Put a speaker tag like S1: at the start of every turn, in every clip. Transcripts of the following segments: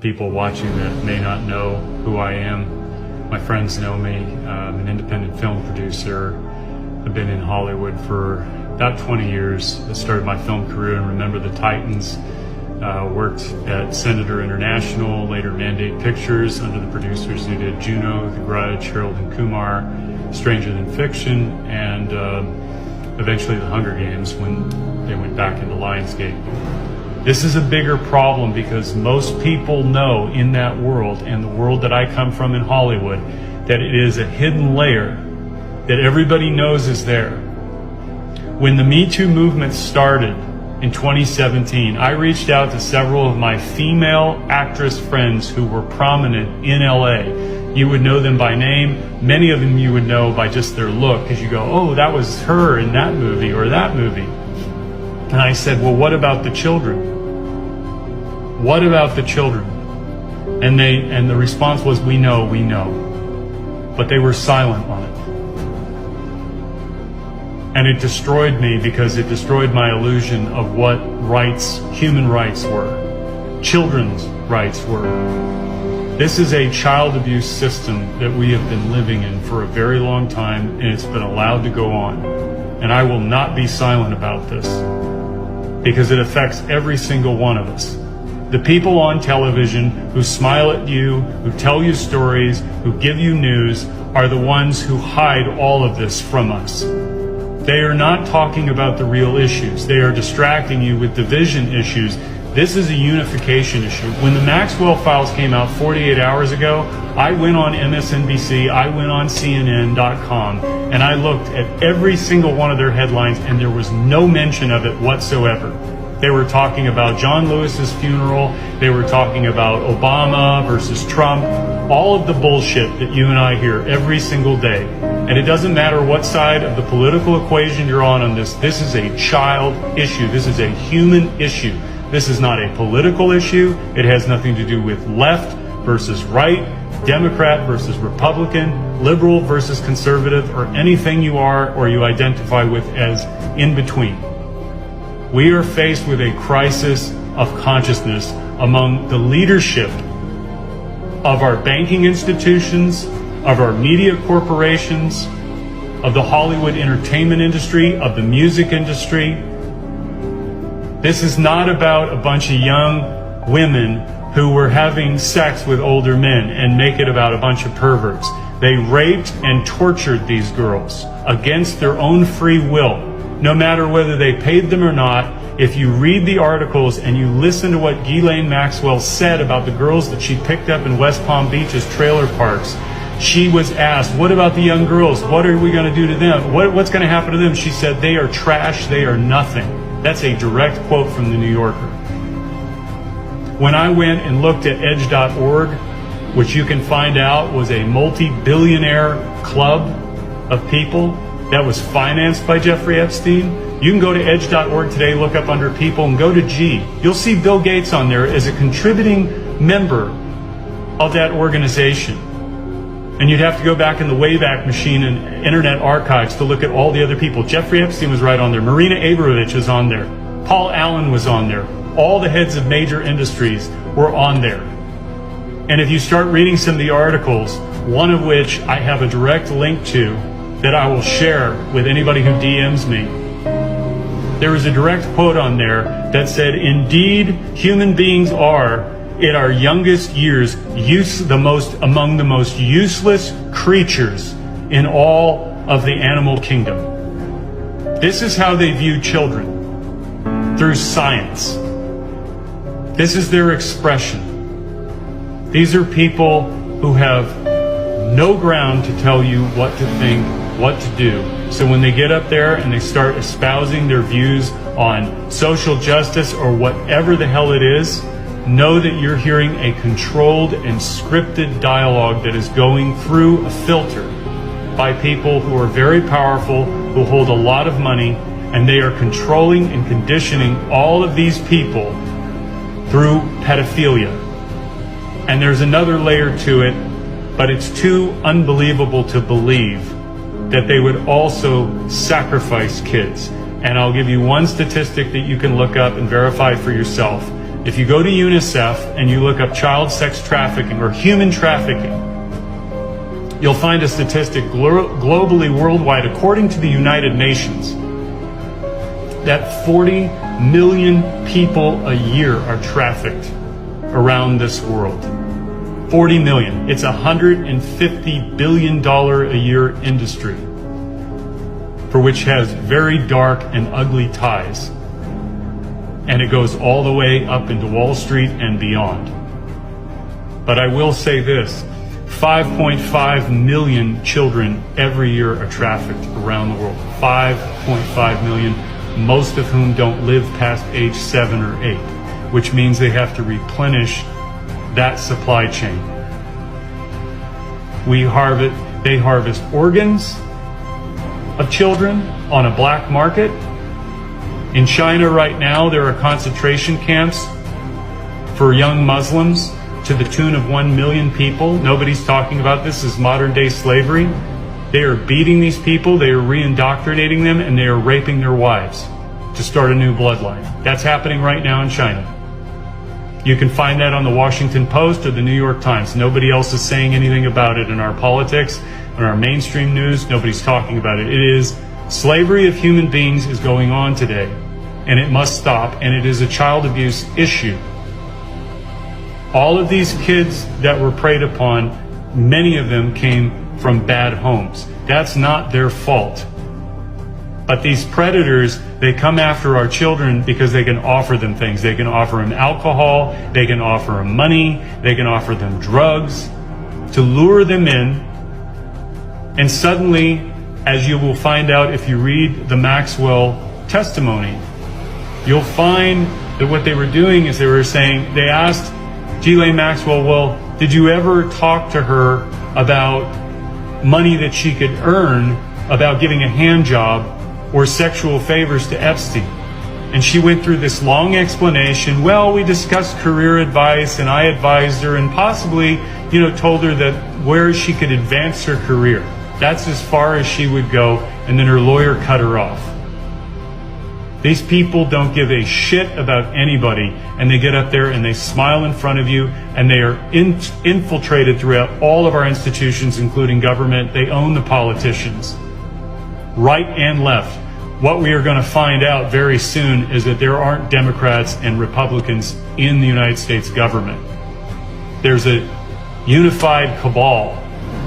S1: People watching that may not know who I am. My friends know me. I'm an independent film producer. I've been in Hollywood for about 20 years. I started my film career in Remember the Titans, worked at Senator International, later Mandate Pictures under the producers who did Juno, The Grudge, Harold and Kumar, Stranger Than Fiction, and eventually The Hunger Games when they went back into Lionsgate. This is a bigger problem because most people know in that world, and the world that I come from in Hollywood, that it is a hidden layer that everybody knows is there. When the Me Too movement started in 2017, I reached out to several of my female actress friends who were prominent in LA. You would know them by name. Many of them you would know by just their look, because you go, oh, that was her in that movie or that movie. And I said, well, what about the children? What about the children? And the response was, we know. But they were silent on it. And it destroyed me because it destroyed my illusion of what rights, human rights were, children's rights were. This is a child abuse system that we have been living in for a very long time, and it's been allowed to go on. And I will not be silent about this because it affects every single one of us. The people on television who smile at you, who tell you stories, who give you news, are the ones who hide all of this from us. They are not talking about the real issues. They are distracting you with division issues. This is a unification issue. When the Maxwell Files came out 48 hours ago, I went on MSNBC, I went on CNN.com, and I looked at every single one of their headlines, and there was no mention of it whatsoever. They were talking about John Lewis's funeral. They were talking about Obama versus Trump, all of the bullshit that you and I hear every single day. And it doesn't matter what side of the political equation you're on this. This is a child issue. This is a human issue. This is not a political issue. It has nothing to do with left versus right, Democrat versus Republican, liberal versus conservative, or anything you are or you identify with as in between. We are faced with a crisis of consciousness among the leadership of our banking institutions, of our media corporations, of the Hollywood entertainment industry, of the music industry. This is not about a bunch of young women who were having sex with older men and make it about a bunch of perverts. They raped and tortured these girls against their own free will. No matter whether they paid them or not, if you read the articles and you listen to what Ghislaine Maxwell said about the girls that she picked up in West Palm Beach's trailer parks, she was asked, what about the young girls? What are we going to do to them? What's going to happen to them? She said, they are trash, they are nothing. That's a direct quote from the New Yorker. When I went and looked at edge.org, which you can find out was a multi-billionaire club of people that was financed by Jeffrey Epstein. You can go to edge.org today, look up under people, and go to G. You'll see Bill Gates on there as a contributing member of that organization. And you'd have to go back in the Wayback Machine and Internet Archives to look at all the other people. Jeffrey Epstein was right on there. Marina Abramovich was on there. Paul Allen was on there. All the heads of major industries were on there. And if you start reading some of the articles, one of which I have a direct link to that I will share with anybody who DMs me, there was a direct quote on there that said, indeed, human beings are, in our youngest years, among the most useless creatures in all of the animal kingdom. This is how they view children, through science. This is their expression. These are people who have no ground to tell you what to think, what to do. So when they get up there and they start espousing their views on social justice or whatever the hell it is, know that you're hearing a controlled and scripted dialogue that is going through a filter by people who are very powerful, who hold a lot of money, and they are controlling and conditioning all of these people through pedophilia. And there's another layer to it, but it's too unbelievable to believe that they would also sacrifice kids. And I'll give you one statistic that you can look up and verify for yourself. If you go to UNICEF and you look up child sex trafficking or human trafficking, you'll find a statistic globally, worldwide, according to the United Nations, that 40 million people a year are trafficked around this world. 40 million. It's a $150 billion a year industry for which has very dark and ugly ties. And it goes all the way up into Wall Street and beyond. But I will say this, 5.5 million children every year are trafficked around the world. 5.5 million, most of whom don't live past age 7 or 8, which means they have to replenish that supply chain. They harvest organs of children on a black market. In China right now, there are concentration camps for young Muslims to the tune of 1 million people. Nobody's talking about this as modern day slavery. They are beating these people, they are re-indoctrinating them, and they are raping their wives to start a new bloodline. That's happening right now in China. You can find that on the Washington Post or the New York Times. Nobody else is saying anything about it in our politics, in our mainstream news. Nobody's talking about it. It is slavery of human beings is going on today, and it must stop, and it is a child abuse issue. All of these kids that were preyed upon, many of them came from bad homes. That's not their fault. But these predators, they come after our children because they can offer them things. They can offer them alcohol, they can offer them money, they can offer them drugs to lure them in. And suddenly, as you will find out if you read the Maxwell testimony, you'll find that what they were doing is they asked Ghislaine Maxwell, well, did you ever talk to her about money that she could earn, about giving a hand job or sexual favors to Epstein? And she went through this long explanation. Well, we discussed career advice, and I advised her and possibly, told her that where she could advance her career. That's as far as she would go, and then her lawyer cut her off. These people don't give a shit about anybody, and they get up there and they smile in front of you, and they are infiltrated throughout all of our institutions, including government. They own the politicians, right and left. What we are going to find out very soon is that there aren't Democrats and Republicans in the United States government. There's a unified cabal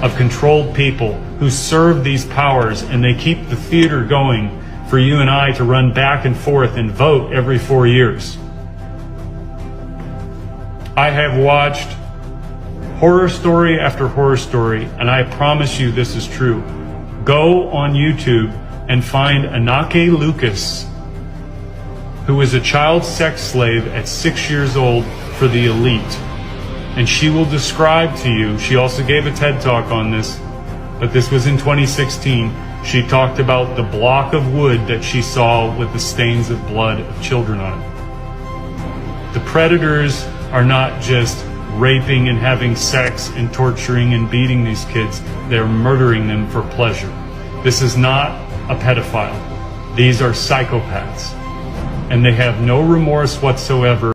S1: of controlled people who serve these powers, and they keep the theater going for you and I to run back and forth and vote every 4 years. I have watched horror story after horror story, and I promise you this is true. Go on YouTube and find Anake Lucas, who was a child sex slave at 6 years old for the elite. And she will describe to you, she also gave a TED Talk on this, but this was in 2016. She talked about the block of wood that she saw with the stains of blood of children on it. The predators are not just raping and having sex and torturing and beating these kids. They're murdering them for pleasure. This is not a pedophile. These are psychopaths. And they have no remorse whatsoever.